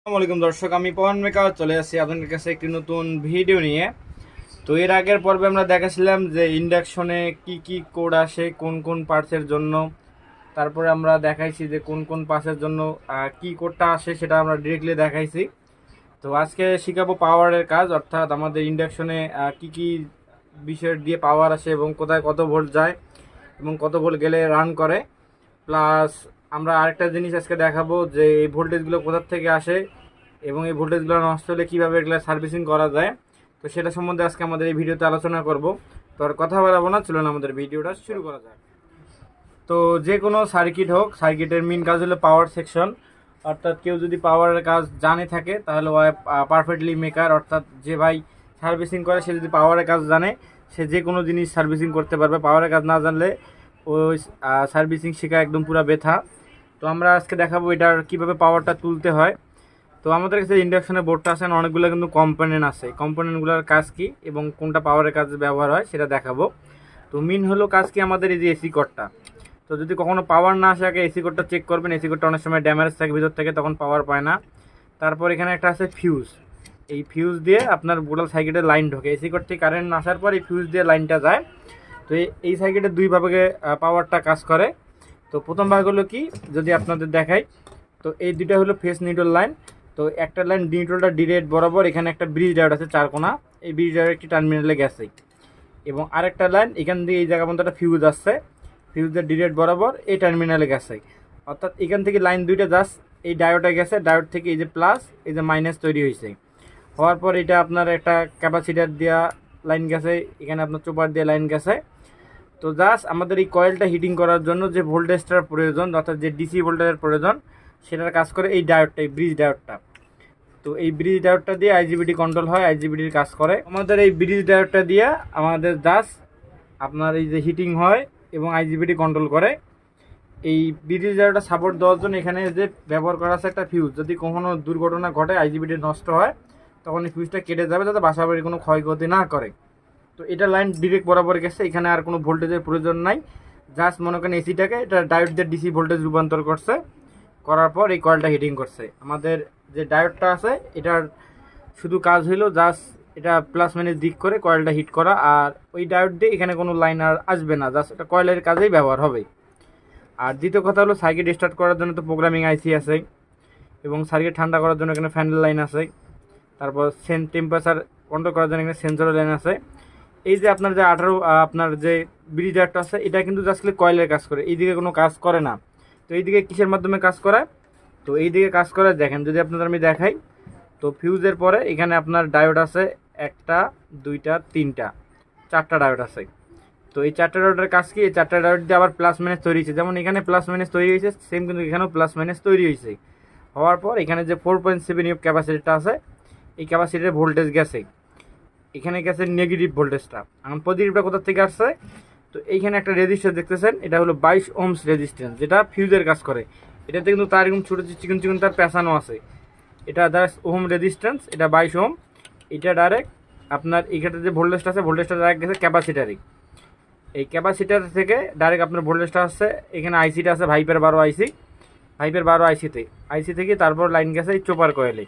আসসালামু আলাইকুম দর্শক, আমি পবন মেকার চলে আসছি আপনাদের কাছে একটি নতুন ভিডিও নিয়ে। তো এর আগের পর্বে আমরা দেখাছিলাম যে ইন্ডাকশনে কি কি কোড আসে কোন কোন পার্টসের জন্য। তারপরে আমরা দেখাইছি যে কোন কোন পার্টসের জন্য কি কোডটা আসে, সেটা আমরা ডিরেক্টলি দেখাইছি। তো আজকে শিখাবো পাওয়ারের কাজ, অর্থাৎ আমাদের ইন্ডাকশনে কি কি বিষয় দিয়ে পাওয়ার আসে এবং কোথায় কত ভোল্ট যায় এবং কত ভোল্ট গেলে রান করে। প্লাস আমরা আরেকটা জিনিস আজকে দেখাবো যে এই ভোল্টেজগুলো কোথা থেকে আসে এবং এই ভোল্টেজগুলো নষ্ট হলে কীভাবে এগুলো সার্ভিসিং করা যায়। তো সেটা সম্বন্ধে আজকে আমাদের এই ভিডিওতে আলোচনা করব। তো আর কথা বাড়াবো না, চলুন আমাদের ভিডিওটা শুরু করা যায়। তো যে কোনো সার্কিট হোক, সার্কিটের মেইন কাজ হলো পাওয়ার সেকশন। অর্থাৎ কেউ যদি পাওয়ারের কাজ জানে থাকে তাহলে পারফেক্টলি মেকার, অর্থাৎ যে ভাই সার্ভিসিং করে সে যদি পাওয়ারের কাজ জানে সে যে কোনো জিনিস সার্ভিসিং করতে পারবে। পাওয়ারের কাজ না জানলে ওই সার্ভিসিং শেখা একদম পুরো বেথা। তো আমরা আজকে দেখাবো এটার কিভাবে পাওয়ারটা তুলতে হয়। তো আমাদের কাছে ইন্ডাকশনের বোর্ডটা আছে, অনেকগুলো কিন্তু কম্পোনেন্ট আছে। কম্পোনেন্টগুলোর কাজ কি এবং কোনটা পাওয়ারের কাজে ব্যবহার হয় সেটা দেখাবো। তো মেইন হলো কাজ কি আমাদের এই যে এসি কোডটা। তো যদি কখনো পাওয়ার না আসে আগে এসি কোডটা চেক করবেন। এসি কোডটা অনেক সময় ড্যামেজ থাকে ভিতর থেকে, তখন পাওয়ার পায় না। তারপর এখানে একটা আছে ফিউজ। এই ফিউজ দিয়ে আপনার বোর্ডাল সার্কিটের লাইন ঢোকে। এসি কোড থেকে কারেন্ট আসার পর এই ফিউজ দিয়ে লাইনটা যায়। তো এই সার্কিটের দুই ভাগে পাওয়ারটা কাজ করে। তো প্রথম ভাগ হলো কি, যদি আপনাদের দেখাই, তো এই দুইটা হলো ফেস নিউট্রাল লাইন। তো একটা লাইন নিউট্রালটা ডিরেক্ট বরাবর, এখানে একটা ব্রিজ ডায়োড আছে চারকোনা, এই ব্রিজ ডায়োড একটি টার্মিনালে গেছে। এবং আরেকটা লাইন এখান দিয়ে এই জায়গা পর্যন্ত একটা ফিউজ আসছে, ফিউজের ডিরেক্ট বরাবর এই টার্মিনালে গেছে। অর্থাৎ এখান থেকে লাইন দুইটা জাস্ট এই ডায়োডে গেছে, ডায়োড থেকে এই যে প্লাস এই যে মাইনাস তৈরি হয়েছে। হওয়ার পর এটা আপনার একটা ক্যাপাসিটার দেওয়া লাইন গেছে, এখানে আপনার চোপার দিয়ে লাইন গেছে। তো জাস্ট আমাদের এই কয়েলটা হিটিং করার জন্য যে ভোল্টেজটার প্রয়োজন, অর্থাৎ যে ডিসি ভোল্টেজের প্রয়োজন, সেটার কাজ করে এই ডায়োডটা, এই ব্রিজ ডায়োডটা। তো এই ব্রিজ ডায়োডটা দিয়ে আইজিবিটি কন্ট্রোল হয়, আইজিবিটির কাজ করে। আমাদের এই ব্রিজ ডায়োডটা দিয়ে আমাদের জাস্ট আপনার এই যে হিটিং হয় এবং আইজিবিটি কন্ট্রোল করে। এই ব্রিজ ডায়োডটা সাপোর্ট দেওয়ার জন্য এখানে যে ব্যবহার করা আছে একটা ফিউজ। যদি কখনো দুর্ঘটনা ঘটে, আইজিবিটি নষ্ট হয়, তখন এই ফিউজটা কেটে যাবে যাতে বাসাবাড়ির কোনো ক্ষয়ক্ষতি না করে। তো এটা লাইন ডিরেক্ট বরাবর গেছে, এখানে আর কোনো ভোল্টেজের প্রয়োজন নাই। জাস্ট মনে করেন এসিটাকে এটা ডায়োড দিয়ে ডিসি ভোল্টেজ রূপান্তর করছে, করার পর এই কয়েলটা হিটিং করছে। আমাদের যে ডায়োডটা আছে এটার শুধু কাজ হইলো জাস্ট এটা প্লাস মাইনাস দিক করে কয়েলটা হিট করা। আর ওই ডায়োড দিয়ে এখানে কোনো লাইন আর আসবে না, জাস্ট এটা কয়েলের কাজেই ব্যবহার হবে। আর দ্বিতীয় কথা হলো সার্কিট স্টার্ট করার জন্য তো প্রোগ্রামিং আইসি আছে এবং সার্কিট ঠান্ডা করার জন্য এখানে ফ্যানের লাইন আছে। তারপর টেম্পারেচার কন্ট্রোল করার জন্য এখানে সেন্সরের লাইন আছে। এই যে আপনার যে আপনার যে ব্রিজ ডায়োডটা আছে এটা কিন্তু জাস্ট কয়েলের কাজ করে, এইদিকে কোনো কাজ করে না। তো এইদিকে কিসের মাধ্যমে কাজ করে, তো এইদিকে কাজ করে দেখেন, যদি আপনাদের আমি দেখাই, তো ফিউজের পরে এখানে আপনার ডায়োড আছে একটা, দুইটা, তিনটা, চারটা ডায়োড আছে। তো এই চারটা ডায়োডের কাজ কি, এই চারটা ডায়োড দিয়ে আবার প্লাস মাইনাস তৈরি হয়েছে। যেমন এখানে প্লাস মাইনাস তৈরি হয়েছে, সেম কিন্তু এখানেও প্লাস মাইনাস তৈরি হয়েছে। হওয়ার পর এখানে যে 4.7 ইউক ক্যাপাসিটিটা আছে, এই ক্যাপাসিটির ভোল্টেজ গেছে, এখানে গেছে নেগেটিভ ভোল্টেজটা। এখন পজিটিভটা কোথা থেকে আসছে, তো এইখানে একটা রেজিস্ট্যান্স দেখতেছেন, এটা হলো 22 ওহমস রেজিস্ট্যান্স, যেটা ফিউজের কাজ করে। এটাতে কিন্তু তার এরকম ছোটো চিকন চিকন তার পেঁচানো আছে। এটা দ্বারা ওহম রেজিস্ট্যান্স, এটা 22 ওহম। এটা ডাইরেক্ট আপনার এখানে যে ভোল্টেজটা আছে, ভোল্টেজটা ডাইরেক্ট গেছে ক্যাপাসিটারে। এই ক্যাপাসিটার থেকে ডাইরেক্ট আপনার ভোল্টেজটা আসছে, এখানে আইসিটা আছে ভাইপের 12 আইসি, ভাইপের 12 আইসিতে, আইসি থেকে তারপর লাইন গেছে এই চোপার কয়েলে।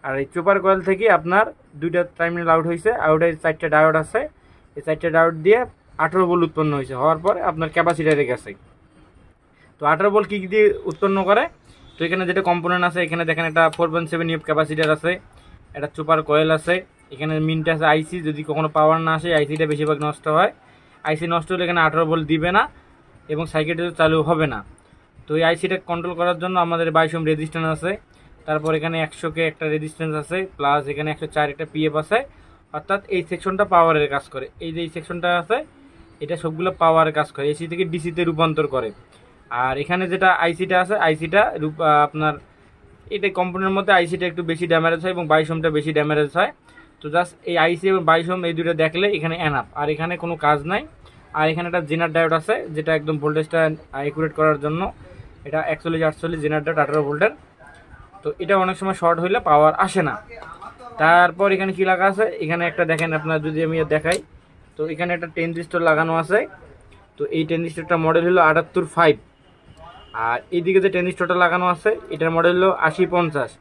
আর এই চোপার কয়েল থেকে আপনার দুইটা টার্মিনাল আউট হয়েছে, আউটের 4টা ডায়োড আছে, এই 4টা ডায়োড দিয়ে 18 ভোল্ট উৎপন্ন হয়েছে। হওয়ার পরে আপনার ক্যাপাসিটারে গেছে। তো 18 ভোল্ট কী দিয়ে উৎপন্ন করে, তো এখানে যেটা কম্পোনেন্ট আছে, এখানে দেখেন একটা 4.7 ইউক ক্যাপাসিটার আছে, একটা চোপার কয়েল আছে, এখানে মিনটা আছে আইসি। যদি কখনো পাওয়ার না আসে, আইসিটা বেশিরভাগ নষ্ট হয়। আইসি নষ্ট হলে এখানে 18 ভোল্ট দিবে না এবং সার্কিটে চালু হবে না। তো এই আইসিটা কন্ট্রোল করার জন্য আমাদের 22 ওহম রেজিস্ট্যান্স আছে। তারপর এখানে 100 কে একটা রেজিস্ট্যান্স আছে, প্লাস এখানে 104 একটা পিএফ আছে। অর্থাৎ এই সেকশনটা পাওয়ারের কাজ করে। এই যে এই সেকশনটা আছে এটা সবগুলো পাওয়ারের কাজ করে, এসি থেকে ডিসিতে রূপান্তর করে। আর এখানে যেটা আইসিটা আছে, আইসিটা আপনার এটা কম্পোনেন্টের মধ্যে আইসিটা একটু বেশি ড্যামেজ হয় এবং 22 ওহমটা বেশি ড্যামেজ হয়। তো জাস্ট এই আইসি এবং 22 ওহম এই দুটো দেখলে এখানে এনাফ, আর এখানে কোনো কাজ নাই। আর এখানে একটা জেনার ডায়োড আছে, যেটা একদম ভোল্টেজটা অ্যাকুরেট করার জন্য। এটা 4148 জেনার ডায়োড 18 ভোল্টের। তো এটা অনেক সময় শর্ট হইলে পাওয়ার আসে না। তারপর এখানে কি লাগা আছে, এখানে একটা দেখেন, আপনার যদি আমি দেখাই, তো এখানে একটা ট্রানজিস্টর লাগানো আছে। তো এই ট্রানজিস্টরটা মডেল হলো 78 5। আর এইদিকে যে ট্রানজিস্টরটা লাগানো আছে এটার মডেল হলো 80 50।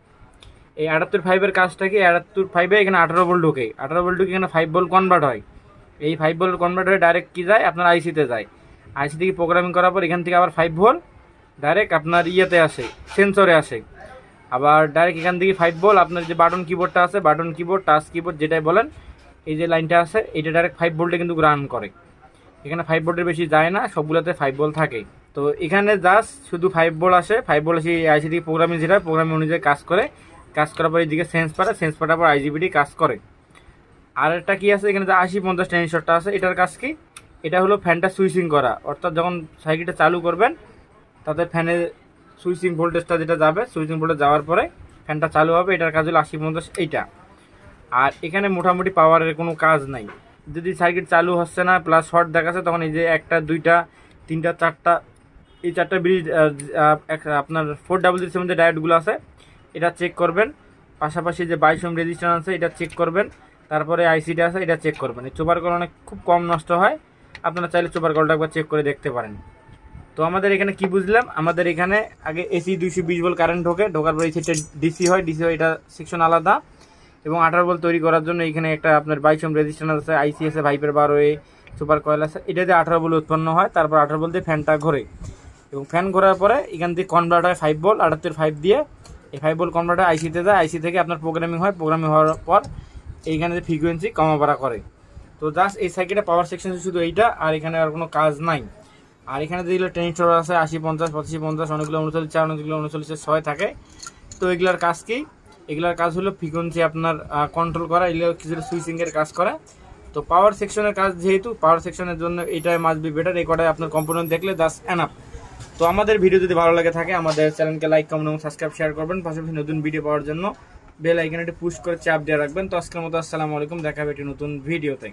এই 78.5 এর কাজটা কি, 78.5 এখানে 18 ভোল্ট ঢোকে, 18 ভোল্ট ঢুকে এখানে 5 ভোল্ট কনভার্ট হয়। এই 5 ভোল্ট কনভার্ট হয়ে ডাইরেক্ট কি যায় আপনার আইসিতে যায়। আইসি থেকে প্রোগ্রামিং করার পর এখান থেকে আবার 5 ভোল্ট ডাইরেক্ট আপনার ইয়েতে আসে, সেন্সরে আসে। আবার ডাইরেক্ট এখান থেকে 5 ভোল্ট আপনার যে বাটন কিবোর্ডটা আছে, বাটন কিবোর্ড, টাচ কিবোর্ড যেটাই বলেন, এই যে লাইনটা আছে এটা ডাইরেক্ট 5 ভোল্টে কিন্তু রান করে। এখানে 5 ভোল্টের বেশি যায় না, সবগুলোতে 5 ভোল্ট থাকে। তো এখানে জাস্ট শুধু 5 ভোল্ট আসে, 5 ভোল্ট আসে আইসি থেকে প্রোগ্রামিং যেটা প্রোগ্রামিং অনুযায়ী কাজ করে, কাজ করার পর এইদিকে সেন্স পাঠার পর আইজিবিটি কাজ করে। আর একটা কি আছে এখানে যে 80-50 ট্রানজিস্টরটা আছে, এটার কাজ কি, এটা হলো ফ্যানটা সুইচিং করা, অর্থাৎ যখন সার্কিটটা চালু করবেন তাতে ফ্যানের সুইচিং ভোল্টেজটা যেটা যাবে, সুইচিং ভোল্টেজ যাওয়ার পরে ফ্যানটা চালু হবে, এটার কাজ হলো 80-50 এইটা। আর এখানে মোটামুটি পাওয়ারের কোনো কাজ নাই। যদি সার্কিট চালু হচ্ছে না প্লাস শর্ট দেখাচ্ছে তখন এই যে 1টা 2টা 3টা 4টা এই 4টা ব্রিজ আপনার 400 যে ডায়োডগুলো আছে এটা চেক করবেন, পাশাপাশি যে 22 ওহম রেজিস্ট্যান্স আছে এটা চেক করবেন, তারপরে আইসিটা আছে এটা চেক করবেন। এই চোপার কল অনেক খুব কম নষ্ট হয়, আপনারা চাইলে চোপার কলটা একবার চেক করে দেখতে পারেন। তো আমাদের এখানে কি বুঝলাম, আমাদের এখানে আগে এসি 220 ভোল্ট কারেন্ট ঢোকার পরে এই সেটটা ডিসি হয়, এটা সেকশন আলাদা। এবং 18 ভোল্ট তৈরি করার জন্য এখানে একটা আপনার 22 ওহম রেজিস্ট্যান্স আছে, আইসি আছে, ভাইপের 12 সুপার কয়েল আছে, এটাতে 18 ভোল্ট উৎপন্ন হয়। তারপর 18 ভোল্ট দিয়ে ফ্যানটা ঘোরে, এবং ফ্যান ঘোরার পরে এখান থেকে কনভার্ট হয় 5 ভোল্ট, 78.5 দিয়ে এই 5 ভোল্ট কনভার্ট হয় আইসিতে যায়, আইসি থেকে আপনার প্রোগ্রামিং হয়, প্রোগ্রামিং হওয়ার পর এইখানে যে ফ্রিকোয়েন্সি কমা বাড়া করে। তো জাস্ট এই সার্কিটের পাওয়ার সেকশন শুধু এইটা, আর এখানে আর কোনো কাজ নাই। আর এখানে যেগুলো ট্রানজিস্টর আছে 80-50, 85-50, অনেকগুলো 39-4, অনেকগুলো 39-6 থাকে। তো এগুলার কাজ কি, এগুলার কাজ হলো ফ্রিকোয়েন্সি আপনার কন্ট্রোল করা, এগুলো কিছু সুইচিংয়ের কাজ করে। তো পাওয়ার সেকশনের কাজ যেহেতু, পাওয়ার সেকশনের জন্য এটাই মাস্ট বি বেটার, এই কটাই আপনার কম্পোনেন্ট দেখলে জাস্ট এনাফ। তো আমাদের ভিডিও যদি ভালো লাগে থাকে আমাদের চ্যানেলকে লাইক, কমেন্ট এবং সাবস্ক্রাইব শেয়ার করবেন, পাশাপাশি নতুন ভিডিও পাওয়ার জন্য বেল আইকনটি পুশ করে চাপ দিয়ে রাখবেন। তো আজকের মতো আসসালামু আলাইকুম, দেখা হবে একটি নতুন ভিডিওতে।